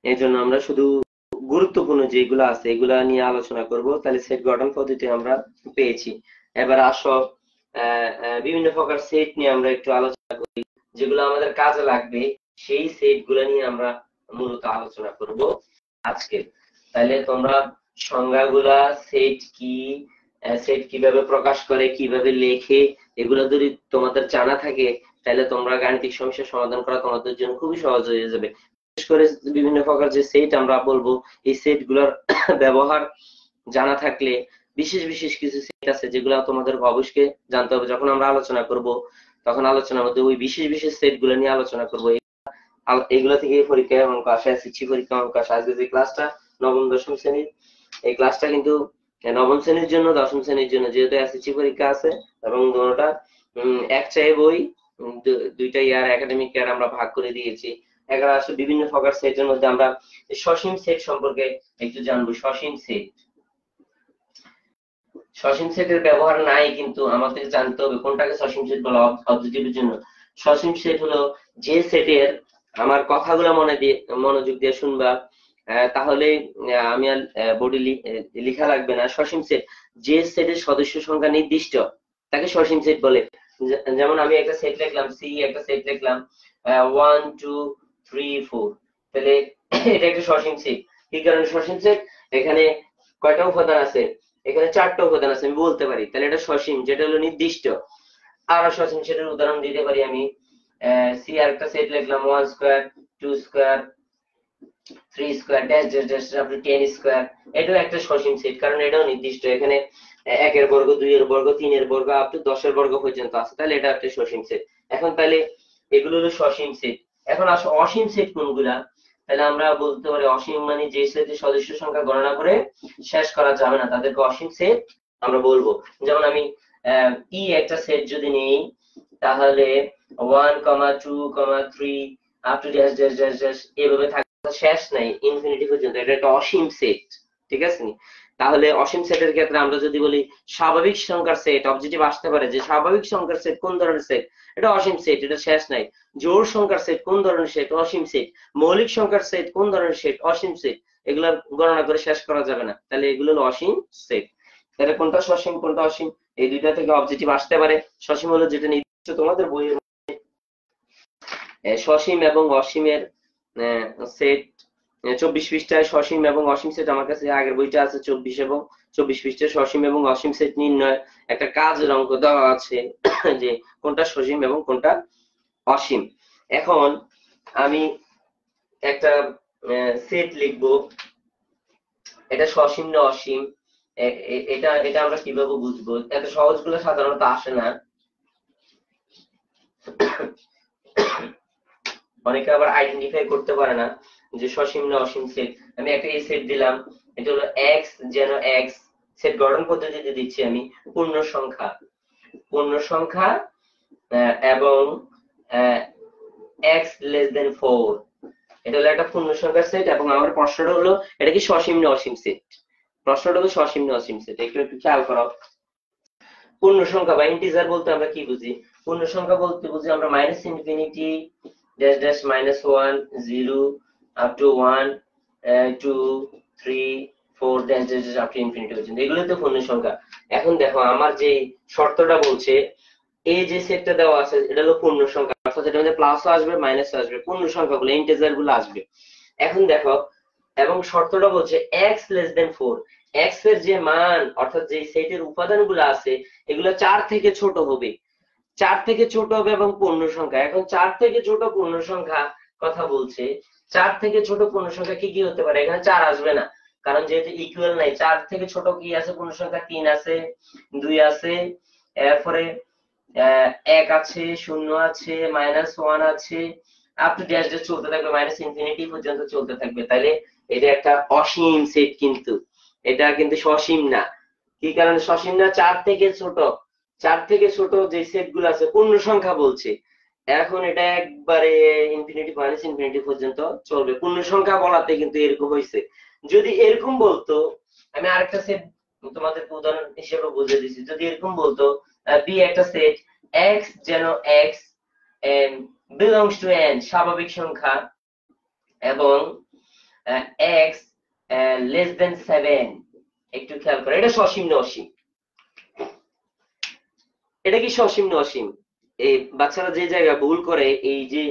এই জন্য আমরা শুধু গুরুত্বপূর্ণ যেগুলো আছে এগুলা নিয়ে আলোচনা করব। তাহলে সেট গঠন পদ্ধতি আমরা পেয়েছি। এবার আসো বিভিন্ন প্রকার সেট নিয়ে আমরা একটু আলোচনা করি, যেগুলো আমাদের কাজে লাগবে সেই সেট গুলা নিয়ে আমরা মূলত আলোচনা করব আজকে। তাহলে তোমরা সংজ্ঞাগুলা, সেট কি, সেট কিভাবে প্রকাশ করে, কিভাবে লেখে, এগুলো যদি তোমাদের জানা থাকে তাহলে তোমরা গাণিতিক সমস্যার সমাধান করা তোমাদের জন্য খুবই সহজ হয়ে যাবে। বিশেষ করে বিভিন্ন প্রকার যে সেট আমরা বলবো, এই সেট গুলার ব্যবহার জানা থাকলে, বিশেষ বিশেষ কিছু সেট আছে যেগুলো তোমাদের অবশ্যই জানতে হবে। যখন আমরা আলোচনা করব তখন আলোচনার মধ্যে ওই বিশেষ বিশেষ সেট গুলো নিয়ে আলোচনা করবো। এগুলো থেকে পরীক্ষায় অঙ্ক আসে, এসএসসি পরীক্ষা অঙ্ক আসে। আজকে যে ক্লাসটা নবম দশম শ্রেণীর, এই ক্লাসটা কিন্তু নবম শ্রেণীর জন্য, দশম শ্রেণীর জন্য, যেহেতু এসএসসি পরীক্ষা আছে এবং দুটোটা এক চাই বই, দুইটা ইয়ার একাডেমিক ইয়ার আমরা ভাগ করে দিয়েছি। এখানে আসলে বিভিন্ন প্রকার সেটের মধ্যে আমরা সসীম সেট সম্পর্কে একটু জানবো। সসীম সেট, সসীম সেটের ব্যবহার নাই, কিন্তু আমাদের জানতে হবে কোনটাকে সসীম সেট বলা অবজেক্টিভের জন্য। সসীম সেট হলো যে সেটের, আমার কথাগুলো মনোযোগ দিয়ে শুনবা, তাহলে আমি আর বোর্ডে লেখা লাগবে না। সসীম সেট যে সেটের সদস্য সংখ্যা নির্দিষ্ট তাকে সসীম সেট বলে। যেমন আমি একটা সেট লিখলাম সি, একটা সেট লিখলাম 1 2 3 4, তাহলে এটা একটা সসীম সেট। কি কারণে সসীম সেট? এখানে কয়টা উপাদান আছে? এখানে 4টা উপাদান আছে, আমি বলতে পারি, তাহলে এটা সসীম, যেটা হলো নির্দিষ্ট। আরো সসীম সেটের উদাহরণ দিতে পারি আমি। সি আর একটা সেট লিখলাম 1 square 2 square 3 square dash dash dash up to 10 square. এটাও একটা সসীম সেট, কারণ এটাও নির্দিষ্ট। এখানে 1 এর বর্গ, 2 এর বর্গ, 3 এর বর্গ আপ টু 10 এর বর্গ পর্যন্ত আছে, তাহলে এটা একটা সসীম সেট। এখন তাহলে এগুলো হলো সসীম সেট। এখন আসো অসীম সেট কোনগুলা? তাহলে আমরা বলতে পারি অসীম মানে যে সেটের সদস্য সংখ্যা গণনা করে শেষ করা যাবে না, তাদেরকে অসীম সেট আমরা বলবো। যেমন আমি ই একটা সেট যদি নেই, তাহলে 1 2 3 up to dash dash dash dash এভাবে থাকে, শেষ নাই ইনফিনিটি পর্যন্ত, এটা একটা অসীম সেট। ঠিক আছে? তাহলে অসীম সেটের ক্ষেত্রে আমরা যদি বলি স্বাভাবিক সংখ্যার সেট, অবজেক্টিভ আসতে পারে যে স্বাভাবিক সংখ্যার সেট কোন ধরনের সেট? এটা অসীম সেট, এটা শেষ নাই। জোড় সংখ্যার সেট কোন ধরনের সেট? অসীম সেট। মৌলিক সংখ্যার সেট কোন ধরনের সেট? অসীম সেট। এগুলা গণনা করে শেষ করা যাবে না, তাহলে এগুলো হলো অসীম সেট। তাহলে কোনটা সসীম কোনটা অসীম, এই দুইটা থেকে অবজেক্টিভ আসতে পারে। সসীম হলো যেটা নির্দিষ্ট। তোমাদের বইয়ের সসীম এবং অসীমের সেট 24 পৃষ্ঠায় সসীম এবং অসীম সেট, আমার কাছে আগের বইটা আছে 24 এবং 24 পৃষ্ঠায় সসীম এবং অসীম সেট নির্ণয় একটা কাজের অঙ্ক দেওয়া আছে যে কোনটা সসীম এবং কোনটা অসীম। এখন আমি একটা সেট লিখবো, এটা সসীম না অসীম, এটা এটা আমরা কিভাবে বুঝবো? এত সহজগুলো সাধারণত আসে না। অনেকে আবার আইডেন্টিফাই করতে পারে না যে সসীম না অসীম সেট। আমি একটা এই সেট দিলাম, এটা হলো এক্স, যেন এক্স। সেট গঠন পদ্ধতিতে দিচ্ছি আমি পূর্ণ সংখ্যা, পূর্ণ সংখ্যা এবং এক্স লেস দেন 4। এটা হলো একটা পূর্ণ সংখ্যার সেট, এবং আমার প্রশ্নটা হলো এটা কি সসীম না অসীম সেট? প্রশ্নটা হলো সসীম না অসীম সেট, একটু একটু খেয়াল করো। পূর্ণ সংখ্যা বা ইন্টিজার বলতে আমরা কি বুঝি? পূর্ণ সংখ্যা বলতে বুঝি আমরা minus infinity dash dash -1 0 up to 1 2 3 4 dash dash dash up to infinity পর্যন্ত, এগুলো তো পূর্ণ সংখ্যা। এখন দেখো আমার যে শর্তটা বলছে, এই যে সেটটা দেওয়া আছে এটা হলো পূর্ণ সংখ্যা, অর্থাৎ এটার মধ্যে প্লাসও আসবে মাইনাসও আসবে, পূর্ণ সংখ্যাগুলো ইন্টিজার গুলো আসবে। এখন দেখো, এবং শর্তটা বলছে x লেস দেন 4, x এর যে মান অর্থাৎ যে সেটের উপাদানগুলো আছে এগুলো 4 থেকে ছোট হবে, 4 থেকে ছোট হবে এবং পূর্ণ সংখ্যা। এখন 4 থেকে ছোট পূর্ণ সংখ্যা কথা বলছে, 4 থেকে ছোট পূর্ণ সংখ্যা কি কি হতে পারে? এখানে 4 আসবে না, কারণ যেহেতু ইকুয়াল নাই। 4 থেকে ছোট কি আছে পূর্ণ সংখ্যা? 3 আছে, 2 আছে, এরপরে 1 আছে, 0 আছে, -1 আছে, আপ টু ড্যাশ ড্যাশ চলতে থাকবে, মাইনাস ইনফিনিটি পর্যন্ত চলতে থাকবে। তাহলে এটা একটা অসীম সেট, কিন্তু এটা কিন্তু সসীম না। কি কারণে সসীম না? 4 থেকে ছোট, 4 থেকে ছোট যে সেট গুলো আছে পূর্ণ সংখ্যা বলছে, এখন এটা একবারে ইনফিনিটি মাইনাস ইনফিনিটি পর্যন্ত চলবে। পূর্ণ সংখ্যা বলাতে কিন্তু এরকম হয়েছে। যদি এরকম বলতো, আমি আরেকটা সেট তোমাদেরকে উদাহরণ হিসেবে বুঝিয়ে দিচ্ছি, যদি এরকম বলতো বি একটা সেট x, যেন x belongs to n স্বাভাবিক সংখ্যা, এবং x লেস দেন 7, একটু খেয়াল করো, এটা সসীম না অসীম? এটা কি সসীম না অসীম? এই বাচ্চারা যে জায়গায় ভুল করে, এই যে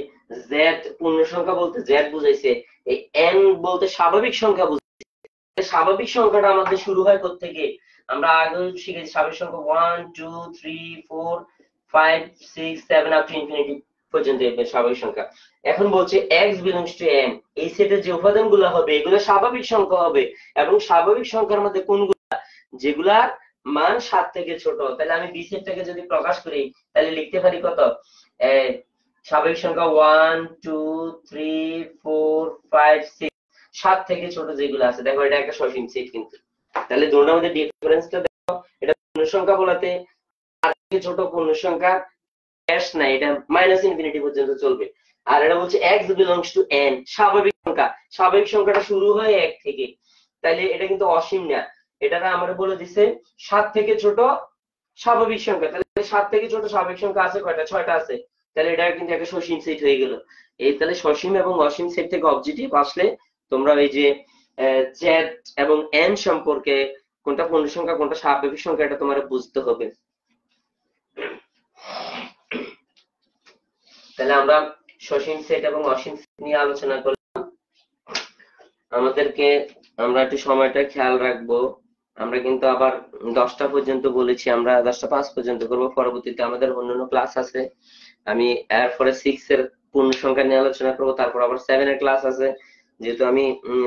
জেড পূর্ণ সংখ্যা বলতে জেড বুঝাইছে, এই এন বলতে স্বাভাবিক সংখ্যা বুঝাইছে। স্বাভাবিক সংখ্যাটা আমাদের শুরু হয় কোত্থেকে? আমরা আগে শিখেছি স্বাভাবিক সংখ্যা 1 2 3 4 5 6 7 আপ টু ইনফিনিটি পর্যন্ত স্বাভাবিক সংখ্যা। এখন বলছে x বিলংস টু n, এই সেটের যে উপাদানগুলো হবে এগুলো স্বাভাবিক সংখ্যা হবে, এবং স্বাভাবিক সংখ্যার মধ্যে কোনগুলো? যেগুলার মান 7 থেকে ছোট। তাহলে আমি বি সেটটাকে যদি প্রকাশ করি তাহলে লিখতে পারি কত? স্বাভাবিক সংখ্যা 1 2 3 4 5 6, 7 থেকে ছোট যেগুলো আছে। দেখো এটা একটা সসীম সেট কিন্তু। তাহলে দুটোর মধ্যে ডিফারেন্সটা দেখো, এটা পূর্ণ সংখ্যা বলাতে তার থেকে ছোট পূর্ণ সংখ্যা ড্যাশ না, এটা মাইনাস ইনফিনিটি পর্যন্ত চলবে। আর এটা বলছে x বিলংস টু n, স্বাভাবিক সংখ্যা। স্বাভাবিক সংখ্যাটা শুরু হয় 1 থেকে, তাইলে এটা কিন্তু অসীম না। এটা আমরা বলে দিছে 7 থেকে ছোট স্বাভাবিক সংখ্যা। তাহলে 7 থেকে ছোট স্বাভাবিক সংখ্যা আছে কয়টা? 6টা আছে। তাহলে এটা কিন্তু একটা সসীম সেট হয়ে গেল। এই তাহলে সসীম এবং অসীম সেট থেকে অবজেক্টিভ আসলে তোমরা এই যে জেড এবং এন সম্পর্কে কোনটা পূর্ণ সংখ্যা কোনটা স্বাভাবিক সংখ্যা এটা তোমার বুঝতে হবে। তাহলে আমরা সসীম সেট এবং অসীম সেট নিয়ে আলোচনা করলাম। আমাদেরকে আমরা একটু সময়টা খেয়াল রাখবো। আমরা কিন্তু আবার 10টা পর্যন্ত বলেছি, আমরা 10টা 5 পর্যন্ত করবো। পরবর্তীতে আমাদের অন্যান্য ক্লাস আছে, আমি এরপরে 6 এর পূর্ণ সংখ্যা নিয়ে আলোচনা করবো, তারপর আবার 7 এর ক্লাস আছে। যেহেতু আমি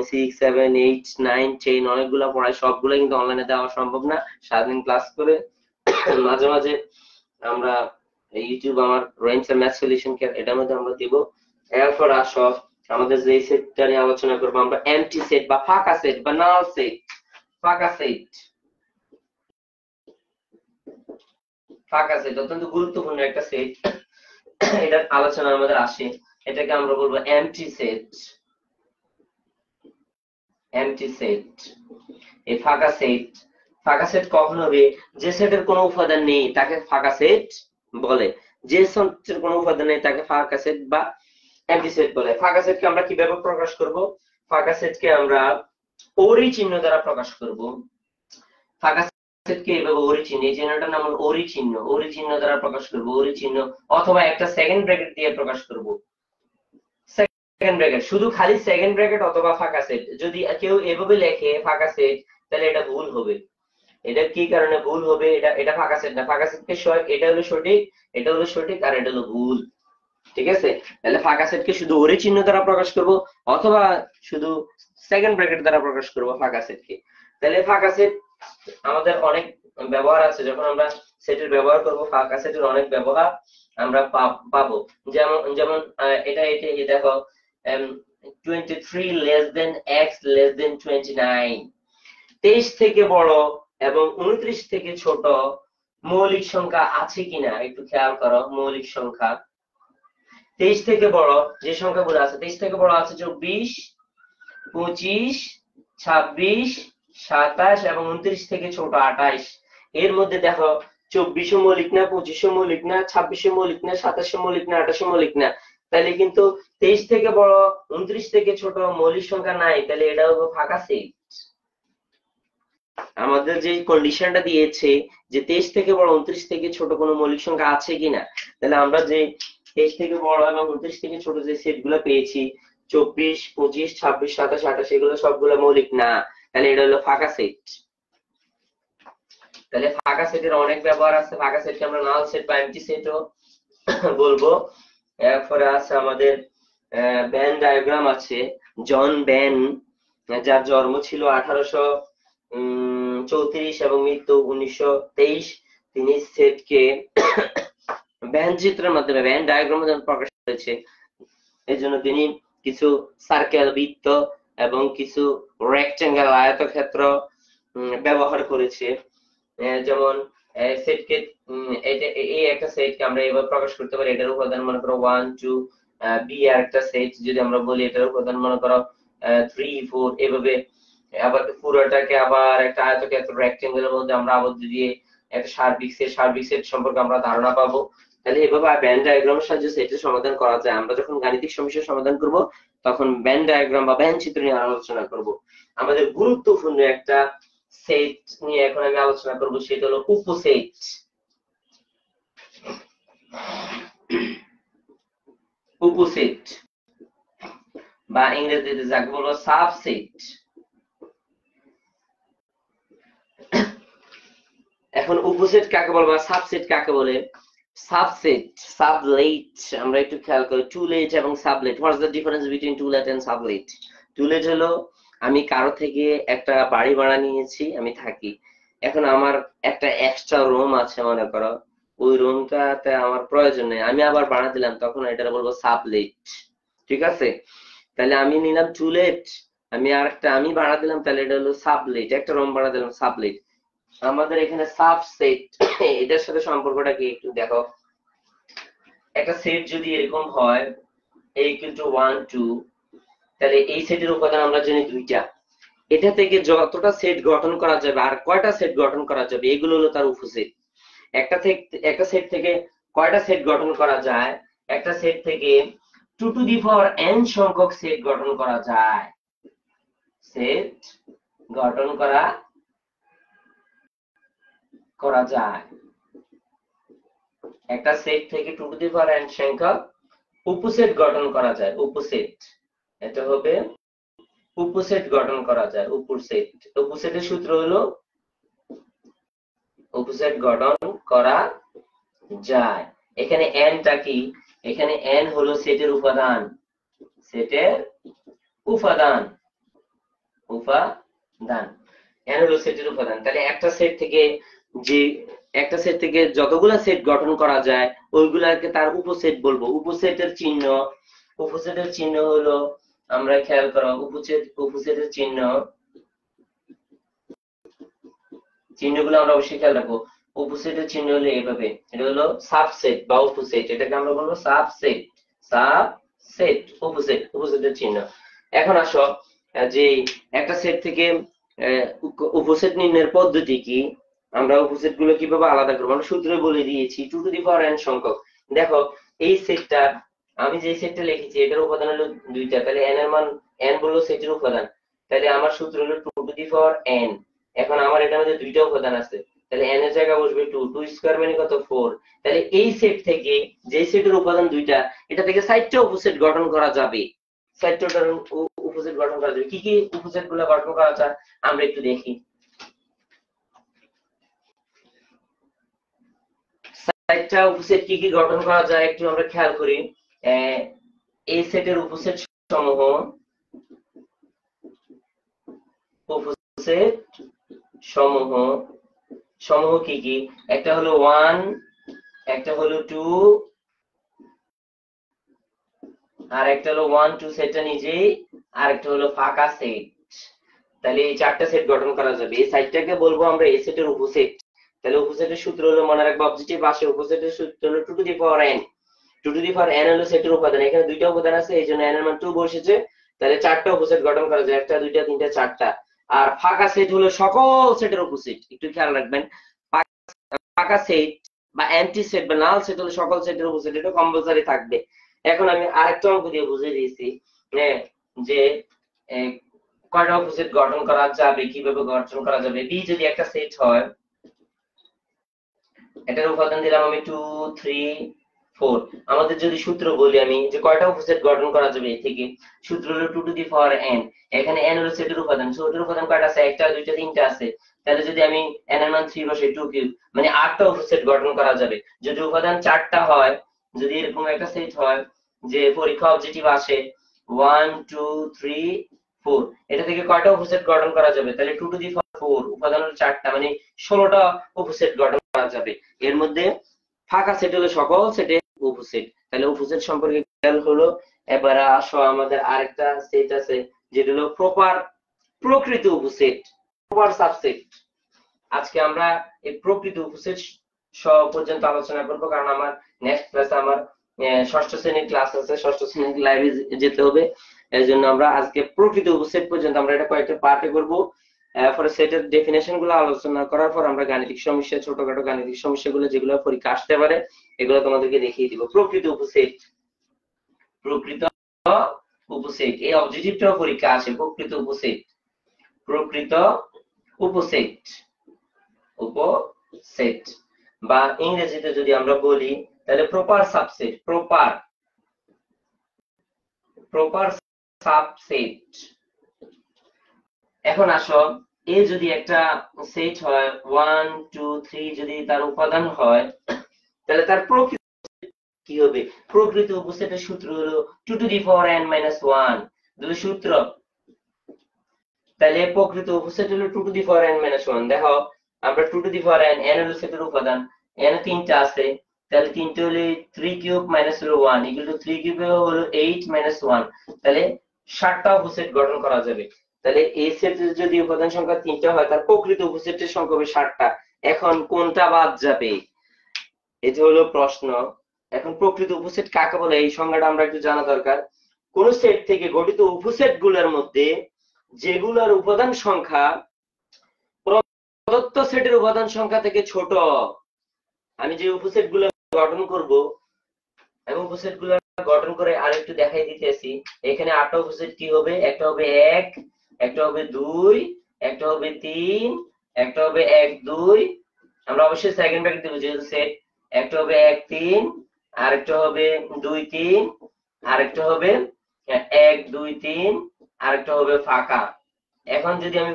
6 7 8 9 10 অনেকগুলা পড়াই, সবগুলো কিন্তু অনলাইনে দেওয়া সম্ভব না। সারাদিন ক্লাস করে মাঝে মাঝে আমরা ইউটিউব আমার রয়েছে ম্যাথ সলিউশন ক্যাপ, এটার মধ্যে আমরা দিব। এরপর আসো আমাদের যে সেটটা নিয়ে আলোচনা করবো আমরা, এমটি সেট বা ফাঁকা সেট বা নাল সেট। ফাঁকা সেট, ফাঁকা সেট অত্যন্ত গুরুত্বপূর্ণ একটা সেট, এটার আলোচনা আমাদের আসে। এটাকে আমরা বলবো এমটি সেট। এমটি সেট, এই ফাঁকা সেট। ফাঁকা সেট কখন হবে? যে সেটের কোনো উপাদান নেই তাকে ফাঁকা সেট বলে। যে সেটের কোনো উপাদান নেই তাকে ফাঁকা সেট বা এমটি সেট বলে। ফাঁকা সেটকে আমরা কিভাবে প্রকাশ করব? ফাঁকা সেটকে আমরা ওরি চিহ্ন দ্বারা প্রকাশ করব। ফাঁকা সেটকে এভাবে ওরি চিহ্ন, এই চিহ্নটার নাম হলো ওরি চিহ্ন। ওরি চিহ্ন দ্বারা প্রকাশ করব, ওরি চিহ্ন, অথবা একটা সেকেন্ড ব্র্যাকেট দিয়ে প্রকাশ করব। সেকেন্ড ব্র্যাকেট, শুধু খালি সেকেন্ড ব্র্যাকেট অথবা ফাঁকা সেট। যদি কেউ এভাবে লেখে ফাঁকা সেট তাহলে এটা ভুল হবে। এটা কি কারণে ভুল হবে? এটা ফাঁকা সেট না। ফাঁকা সেটকে এটা হলো সঠিক, এটা হলো সঠিক, আর এটা হলো ভুল। ঠিক আছে? তাহলে ফাঁকা সেটকে শুধু ওরি চিহ্ন দ্বারা প্রকাশ করব, অথবা শুধু সেকেন্ড ব্র্যাকেট দ্বারা প্রকাশ করব ফাঁকা সেটকে। তাহলে ফাঁকা সেট আমাদের অনেক ব্যবহার আছে। যখন আমরা সেটের ব্যবহার করব, ফাঁকা সেটের অনেক ব্যবহার আমরা পাবো। যেমন যেমন এটা দেখো 23 less than x less than 29, 23 থেকে বড় এবং 29 থেকে ছোট মৌলিক সংখ্যা আছে কিনা একটু খেয়াল করো। মৌলিক সংখ্যা 23 থেকে বড় যে সংখ্যাগুলো আছে, 23 থেকে বড় আছে 24 25 26 27 এবং 29 থেকে ছোট 28। এর মধ্যে দেখো 24 মৌলিক না, 25 মৌলিক না, 26 মৌলিক না, 27 মৌলিক না, 28 মৌলিক না। তাহলে কিন্তু 23 থেকে বড় 29 থেকে ছোট মৌলিক সংখ্যা নাই, তাহলে এটা হবে ফাঁকা সেট। আমাদের যে কন্ডিশনটা দিয়েছে যে 23 থেকে বড় 29 থেকে ছোট কোনো মৌলিক সংখ্যা আছে কিনা, তাহলে আমরা যে 23 থেকে বড় এবং 29 থেকে ছোট যে সেটগুলো পেয়েছি 24 25 26 27 28, এগুলো সবগুলো মৌলিক না, তাহলে এটা হলো ফাঁকা সেট। তাহলে ফাঁকা সেটের অনেক ব্যবহার আছে। ফাঁকা সেটকে আমরা নাল সেট বা এমটি সেটও বলবো। এরপরে আছে আমাদের ভেন ডায়াগ্রাম আছে। জন ভেন, যার জন্ম ছিল 1834 এবং মৃত্যু 1923, তিনি সেটকে ভেন চিত্রের মাধ্যমে, ভেন ডায়াগ্রামের মাধ্যমে প্রকাশ করেছে। এজন্য তিনি কিছু সার্কেল, বৃত্ত এবং কিছু রেক্টেঙ্গেল, আয়তক্ষেত্র ব্যবহার করেছে। যেমন সেটকে এই একটা সেটকে আমরা এভাবে প্রকাশ করতে পারি। এটার উপাদান মনে করো 1 2, বি আর একটা সেট যদি আমরা বলি এটার উপাদান মনে করো 3 4, এভাবে। আবার পুরোটাকে আবার একটা আয়তক্ষেত্র রেক্টেঙ্গেলের মধ্যে আমরা আবদ্ধ দিয়ে একটা সার্বিক সেট সম্পর্কে আমরা ধারণা পাবো। তাহলে এভাবে ভেন ডায়াগ্রামের সাহায্যে সেটের সমাধান করা যায়। আমরা যখন গাণিতিক সমস্যার সমাধান করব তখন ভেন ডায়াগ্রাম বা ভেন চিত্র নিয়ে আলোচনা করব। আমাদের গুরুত্বপূর্ণ একটা সেট নিয়ে এখন আমি আলোচনা করব, সেটা হলো উপসেট। উপসেট বা ইংরেজিতে যাকে বলবো সাবসেট। এখন উপসেট কাকে বলে বা সাবসেট কাকে বলে? সাবসেট, সাবলেট আমরা একটু খেয়াল করি। টুলেট এবং sublet, what's the difference between to let and sublet? To let হলো আমি কারো থেকে একটা বাড়ি ভাড়া নিয়েছি, আমি থাকি, এখন আমার একটা এক্সট্রা রুম আছে মনে করো, ওই রুমটাতে আমার প্রয়োজন নেই, আমি আবার ভাড়া দিলাম, তখন এটা বলবো সাবলেট। ঠিক আছে, তাহলে আমি নিলাম টুলেট, আমি ভাড়া দিলাম, তাহলে এটা হলো সাবলেট, একটা রুম ভাড়া দিলাম সাবলেট। আমাদের এখানে সাবসেট এটার সাথে সম্পর্কটা কি একটু দেখো। একটা সেট যদি এরকম হয় a = 1 2, তাহলে এই সেটের উপাদান আমরা জানি দুইটা, এটা থেকে যতটা সেট গঠন করা যাবে আর কয়টা সেট গঠন করা যাবে এগুলো হলো তার উপসেট। একটা সেট থেকে কয়টা সেট গঠন করা যায়? একটা সেট থেকে 2n সংখ্যক সেট গঠন করা যায়। সেট গঠন করা যায় একটা সেট থেকে 2n সংখ্যক উপসেট গঠন করা যায়। উপসেট, এটা হবে উপসেট গঠন করা যায়। উপসেটের সূত্র হলো উপসেট গঠন করা যায়। এখানে n টা কি? এখানে n হলো সেটের উপাদান, সেটের উপাদান n হলো সেটের উপাদান। তাহলে একটা সেট থেকে যতগুলা সেট গঠন করা যায় ওইগুলাকে তার উপসেট বলবো। উপসেটের চিহ্ন হলো, আমরা খেয়াল করো, উপসেটের চিহ্নগুলো আমরা অবশ্যই খেয়াল রাখবো। উপসেটের চিহ্ন হলো এইভাবে, এটা হলো সাবসেট বা উপসেট, এটাকে আমরা বলবো সাবসেট। উপসেটের চিহ্ন। এখন আসো যে একটা সেট থেকে উপসেট নির্ণয়ের পদ্ধতি কি, আমরা উপসেট গুলো কিভাবে আলাদা করবো আমরা সূত্রে বলে দিয়েছি। 2n সংখ্যক। দেখো এই সেটটা, আমি যে সেটটা লিখেছি এটার উপাদান হলো দুইটা, তাহলে n এর মান, n বললো সেটের উপাদান, তাহলে আমার সূত্র হলো 2n। এখন আমার এটার মধ্যে দুইটা উপাদান আছে, তাহলে n এর জায়গায় বসবে 2 স্কয়ার মানে কত 4। তাহলে এই সেট থেকে, যে সেটের উপাদান দুইটা, এটা থেকে 4টা উপসেট গঠন করা যাবে। 4টা উপসেট গঠন করা যাবে। কি কি উপসেট গুলো গঠন করা যায় আমরা একটু দেখি। 4টা উপসেট কি কি গঠন করা যায় একটু আমরা খেয়াল করি। এই সেটের উপসেট সমূহ কি কি? একটা হলো 1, একটা হলো 2, আর একটা হলো 1 2 সেটটা নিজেই, আর একটা হলো ফাঁকা সেট। তাহলে এই 4টা সেট গঠন করা যাবে। এই সাইডটাকে বলবো আমরা এই সেটের উপসেট। তাহলে উপসেটের সূত্র হলো, মনে রাখবো অবজেক্টিভ পাশে উপসেটের সূত্র হলো 2n। 2n হলো সেটের উপাদান, এখানে দুইটা উপাদান আছে এইজন্য n এর মান 2 বসেছে, তাহলে 4টা উপসেট গঠন করা যায়, 1 2 3 4টা। আর ফাঁকা সেট হলো সকল সেটের উপসেট, একটু খেয়াল রাখবেন। ফাঁকা সেট বা এমটি সেট বা নাল সেট হলো সকল সেটের উপসেট, এটা কম্পালসরি থাকবে। এখন আমি আরেকটা অঙ্ক দিয়ে বুঝিয়ে দিয়েছি যে কয়টা উপসেট গঠন করা যাবে, কিভাবে গঠন করা যাবে। বি যদি একটা সেট হয়, এটার উপাদান দিলাম আমি 2 3 4। আমাদের যদি সূত্র বলি আমি যে কয়টা উপসেট গঠন করা যাবে এ থেকে, সূত্র হলো 2n। এখানে n হলো সেটের উপাদান, সেটের উপাদান কয়টা আছে? একটা দুইটা তিনটা আছে। তাহলে যদি আমি n এর মান 3 বসাই, 2³ মানে 8টা উপসেট গঠন করা যাবে। যদি উপাদান 4টা হয়, যদি এরকম একটা সেট হয় যে পরীক্ষা অবজেক্টিভ আসে 1 2 3 4, এটা থেকে কয়টা উপসেট গঠন করা যাবে? তাহলে 2⁴ উপাদান হলো 4টা, মানে 16টা উপসেট গঠন করা যাবে। এর মধ্যে ফাঁকা সেট হলো সকল সেটে উপসেট। তাহলে উপসেট সম্পর্কে খেয়াল হলো। এবারে আসো আমাদের আরেকটা সেট আছে যেটা হলো প্রকৃত উপসেট, প্রপার সাবসেট। আজকে আমরা এই প্রকৃত উপসেট পর্যন্ত আলোচনা করব, কারণ আমার নেক্সট ক্লাসে আমার ষষ্ঠ শ্রেণীর ক্লাস আছে, ষষ্ঠ শ্রেণীর লাইভে যেতে হবে। এর জন্য আমরা আজকে প্রকৃত উপসেট পর্যন্ত আমরা এটা কয়েকটা পার্টে করব। পরে সেটের ডেফিনেশন গুলো আলোচনা করার পর আমরা গাণিতিক সমস্যা, ছোটখাটো গাণিতিক সমস্যাগুলো যেগুলো পরীক্ষা আসতে পারে এগুলো তোমাদেরকে দেখিয়ে দিব। প্রকৃত উপসেট, প্রকৃত উপসেট, এই অবজেক্টিভটাও পরীক্ষা আসে। প্রকৃত উপসেট, প্রকৃত উপসেট, উপসেট বা ইংরেজিতে যদি আমরা বলি তাহলে প্রপার সাবসেট, প্রপার সাবসেট। এখন আসো, এ যদি একটা সেট হয় 1 2 3 যদি তার উপাদান হয় তাহলে তার প্রকৃত কি হবে? প্রকৃত উপসেটের সূত্র হলো 2 to the power n minus 1। দুই সূত্র, তাহলে প্রকৃত উপসেট হলো 2 to the power n minus 1। দেখো আমরা 2 to the power n, n হলো সেটের উপাদান, n তিনটা আছে, তাহলে তিনটে হলে 3 কিউব মাইনাস হলো 1 ইকুয়াল টু 3 কিউব হলো 8 মাইনাস 1, তাহলে 7টা উপসেট গঠন করা যাবে। তাহলে এই সেটের যদি উপাদান সংখ্যা 3টা হয় তার প্রকৃত উপসেটের সংখ্যা হবে 7টা। এখন কোনটা বাদ যাবে, এটা হলো প্রশ্ন। এখন প্রকৃত উপসেট কাকে বলে এই সংজ্ঞাটা আমরা একটু জানা দরকার। কোন সেট থেকে গঠিত উপসেট গুলোর মধ্যে যেগুলোর উপাদান সংখ্যা প্রদত্ত সেটের উপাদান সংখ্যা থেকে ছোট। আমি যে উপসেট গুলো গঠন করব, আমি উপসেট গুলো গঠন করে আরেকটু দেখাই দিতেছি। এখানে 8টা উপসেট কি হবে? একটা হবে 1, একটা হবে 2, একটা হবে 3, একটা হবে 1 2, আমরা অবশ্যই সেকেন্ড ব্র্যাকেট দেব যেহেতু সেট। একটা হবে 1 3, আরেকটা হবে 2 3, আরেকটা হবে 1 2 3, আরেকটা হবে ফাঁকা। এখন যদি আমি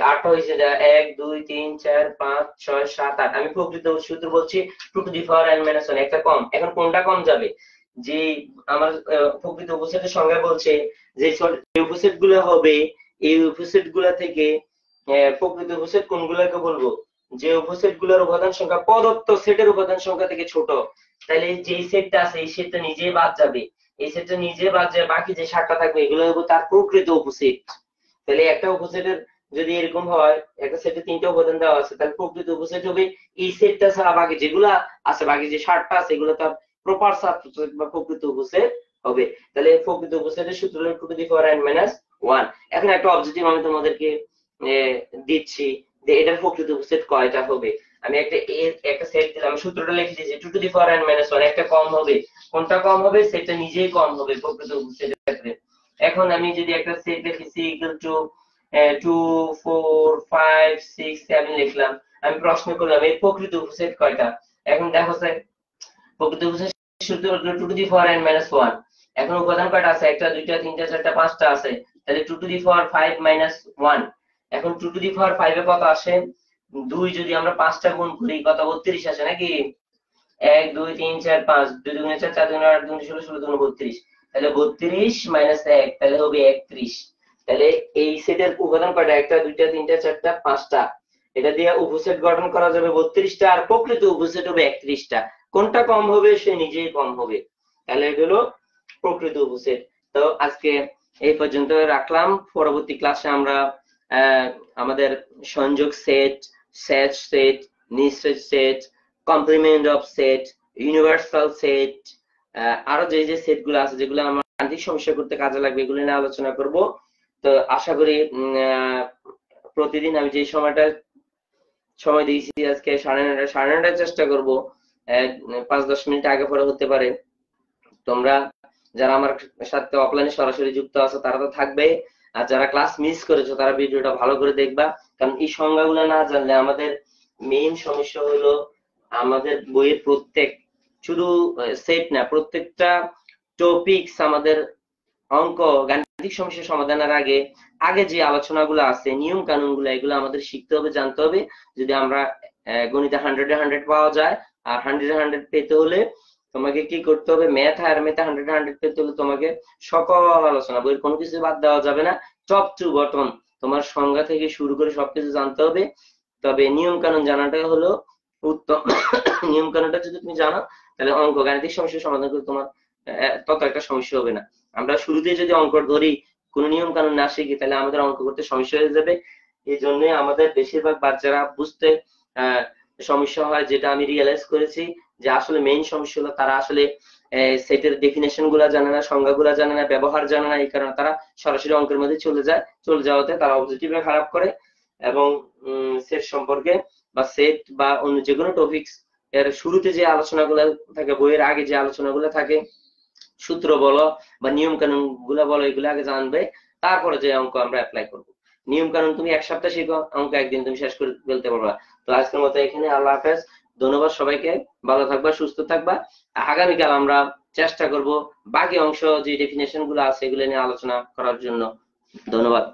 8টা হইছে 1 2 3 4 5 6 7 8, আমি প্রকৃত সূত্র বলছি 2 to the power n minus 1, একটা কম। এখন কোনটা কম যাবে? যে আমার প্রকৃত উপসেটের সংজ্ঞা বলছে যে উপসেট গুলো হবে, এই উপসেট গুলা থেকে প্রকৃত উপসেট কোনগুলোকে বলবো? যে উপসেট গুলোর উপাদান সংখ্যা প্রদত্ত সেটের উপাদান সংখ্যা থেকে ছোট। তাহলে যেই সেটটা আছে এই সেটটা নিজেই বাদ যাবে, এই সেটটা নিজে বাদ যায়, বাকি যে 7টা থাকবে এগুলো হবে তার প্রকৃত উপসেট। তাহলে একটা উপসেটের যদি এরকম হয়, একটা সেটে 3টা উপাদান দেওয়া আছে, তাহলে প্রকৃত উপসেট হবে এই সেটটা ছাড়া বাকি যেগুলা আছে, বাকি যে 7টা আছে এগুলো তার প্রপার সাবসেট বা প্রকৃত উপসেট হবে। তাহলে প্রকৃত উপসেটের সূত্র হলো 2 to the power n minus 1। এখন একটা অবজেক্টিভ আমি তোমাদেরকে দিচ্ছি যে এটার প্রকৃত উপসেট কয়টা হবে। আমি একটা সেট দিলাম, সূত্রটা লিখে দিয়েছি 2 to the power n minus 1, একটা কম হবে। কোনটা কম হবে? সেটটা নিজেই কম হবে প্রকৃত উপসেটের ক্ষেত্রে। এখন আমি যদি একটা সেট লিখেছি ইকুয়াল টু 2 4 5 6 7 লিখলাম, আমি প্রশ্ন করলাম এর প্রকৃত উপসেট কয়টা। এখন দেখো স্যার, প্রকৃত উপসেট সূত্র হলো 2 to the power n minus 1। এখন উপাদান কয়টা আছে? একটা, দুইটা, তিনটা, চারটা, 5টা আছে, তাহলে 2 টু দি পাওয়ার 5 মাইনাস 1। এখন 2 টু দি পাওয়ার 5 এ কত আসে? 2 যদি আমরা 5টা গুণ করি কত? 32 আসে নাকি? 1 2 3 4 5, 2 দুগুণে 4, 4 দুগুণে 8, 2 দুগুণে 16, 16 দুগুণে 32, তাহলে 32 মাইনাস 1 তাহলে হবে 31। তাহলে এই সেটের উপাদান কয়টা? একটা, দুইটা, তিনটা, চারটা, 5টা। এটা দিয়ে উপসেট গঠন করা যাবে 32টা, আর প্রকৃত উপসেট হবে 31টা। কোনটা কম হবে? সে নিজেই কম হবে। তাহলে এটা হলো প্রকৃত উপসেট। তো আজকে এই পর্যন্ত রাখলাম। পরবর্তী ক্লাসে আমরা আমাদের সংযোগ সেট, সেট সেট, নিঃশেষ set, complement of set, universal set, আরো যে যে সেট গুলো আছে যেগুলো আমার গাণিতিক সমস্যা করতে কাজে লাগবে এগুলো নিয়ে আলোচনা করব। তো আশা করি প্রতিদিন আমি যে সময় দিয়েছি আজকে 9:30 চেষ্টা করব, 5-10 মিনিট আগে পরে হতে পারে। তোমরা যারা আমার সাথে অফলাইনে সরাসরি যুক্ত আছো তারা তো থাকবে, আর যারা ক্লাস মিস করেছো তারা ভিডিওটা ভালো করে দেখবা। কারণ এই সংজ্ঞাগুলো না জানলে আমাদের মেইন সমস্যা হলো আমাদের বইয়ের প্রত্যেক, শুধু সেট না, প্রত্যেকটা টপিকস আমাদের অঙ্ক গাণিতিক সমস্যা সমাধানের আগে আগে যে আলোচনাগুলো আছে, নিয়ম কানুন গুলো, এগুলো আমাদের শিখতে হবে, জানতে হবে। যদি আমরা গণিতে 100-এ 100 পাওয়া যায়, আর 100-এ 100 পেতে হলে তোমাকে কি করতে হবে? ম্যাথ আর ম্যাথে 100-এ 100 পেতে হলে তোমাকে সকল আলোচনা, বইয়ের কোনো কিছু বাদ দেওয়া যাবে না, টপ টু বটম তোমার সংজ্ঞা থেকে শুরু করে সবকিছু জানতে হবে। তবে নিয়ম কানুন জানাটা হলো উত্তম। নিয়ম কানুনটা যদি তুমি জানো তাহলে অঙ্ক গাণিতিক সমস্যা সমাধান করতে তোমার তত একটা সমস্যা হবে না। আমরা শুরুতেই যদি অঙ্ক ধরি, কোন নিয়ম কানুন না শিখি, তাহলে আমাদের অঙ্ক করতে সমস্যা হয়ে যাবে। এই জন্য আমাদের বেশিরভাগ বাচ্চারা বুঝতে সমস্যা হয়, যেটা আমি রিয়েলাইজ করেছি যে আসলে মেইন সমস্যা হলো তারা আসলে সেটের ডেফিনেশন গুলা জানে না, সংজ্ঞাগুলা জানে না, ব্যবহার জানে না। এই কারণে তারা সরাসরি অঙ্কের মধ্যে চলে যাওয়াতে তারা অবজেক্টিভে খারাপ করে। এবং সেট সম্পর্কে বা সেট বা অন্য যে কোনো টপিকস এর শুরুতে যে আলোচনাগুলো থাকে, বইয়ের আগে যে আলোচনাগুলো থাকে, সূত্র বলো বা নিয়ম কানুন গুলা বলো, এগুলো আগে জানবে, তারপরে যে অঙ্ক আমরা অ্যাপ্লাই করবো। নিয়ম কানুন তুমি এক সপ্তাহ শিখো, অঙ্ক একদিন তুমি শেষ করে ফেলতে পারবা। তো আজকের মতো এখানে, আল্লাহ হাফেজ। ধন্যবাদ সবাইকে, ভালো থাকবা, সুস্থ থাকবা। আগামীকাল আমরা চেষ্টা করব বাকি অংশ যে ডেফিনেশন গুলো আছে এগুলো নিয়ে আলোচনা করার জন্য। ধন্যবাদ।